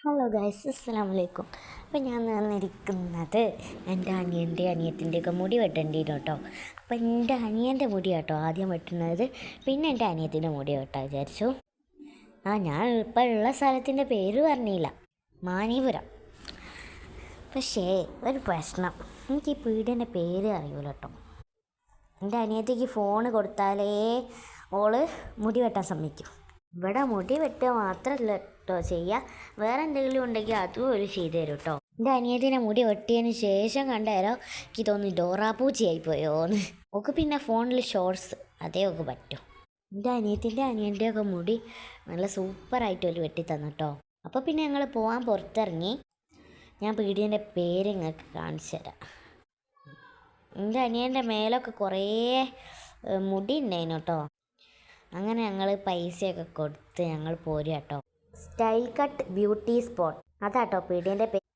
Hello guys, അസ്സലാമു അലൈക്കും. അപ്പോൾ ഞാൻ നിന്നിരിക്കുന്നത് എൻ്റെ അനിയത്തിൻ്റെയൊക്കെ മുടി വെട്ടേണ്ടിയിരുന്നു കേട്ടോ. അപ്പോൾ എൻ്റെ അനിയൻ്റെ മുടി കേട്ടോ ആദ്യം വെട്ടുന്നത്, പിന്നെ എൻ്റെ അനിയത്തിൻ്റെ മുടി വെട്ടാൻ വിചാരിച്ചു. ഞാൻ ഇപ്പോൾ ഉള്ള സ്ഥലത്തിൻ്റെ പേര് പറഞ്ഞില്ല, മാനിപുരം. പക്ഷേ ഒരു പ്രശ്നം, എനിക്ക് ഈ പീടിൻ്റെ പേര് അറിയില്ല കേട്ടോ. എൻ്റെ അനിയത്തിക്ക് ഫോണ് കൊടുത്താലേ ഓള് മുടി വെട്ടാൻ സമ്മതിക്കും. ഇവിടെ മുടി വെട്ടുക മാത്രമല്ല കേട്ടോ ചെയ്യുക, വേറെ എന്തെങ്കിലും ഉണ്ടെങ്കിൽ അതും ഒരു ചെയ്തു തരും കേട്ടോ. എൻ്റെ അനിയത്തിനെ മുടി വെട്ടിയതിന് ശേഷം കണ്ടേരോ എനിക്ക് തോന്നി ഡോറാ പൂച്ചയായി പോയോന്ന്. ഒക്കെ പിന്നെ ഫോണിൽ ഷോർട്സ് അതേ ഒക്കെ പറ്റും. എൻ്റെ അനിയൻ്റെയൊക്കെ മുടി നല്ല സൂപ്പറായിട്ട് ഒരു വെട്ടി തന്നു കേട്ടോ. അപ്പോൾ പിന്നെ ഞങ്ങൾ പോകാൻ പുറത്തിറങ്ങി. ഞാൻ പീടിയൻ്റെ പേര് നിങ്ങൾക്ക് കാണിച്ചു തരാം. എൻ്റെ അനിയൻ്റെ മേലൊക്കെ കുറേ മുടി ഉണ്ടായിരുന്നു കേട്ടോ. അങ്ങനെ ഞങ്ങൾ പൈസയൊക്കെ കൊടുത്ത് ഞങ്ങൾ പോരുക കേട്ടോ. സ്റ്റൈൽ കട്ട് ബ്യൂട്ടി സ്പോട്ട് അതാട്ടോ പീടിയൻ്റെ പേര്.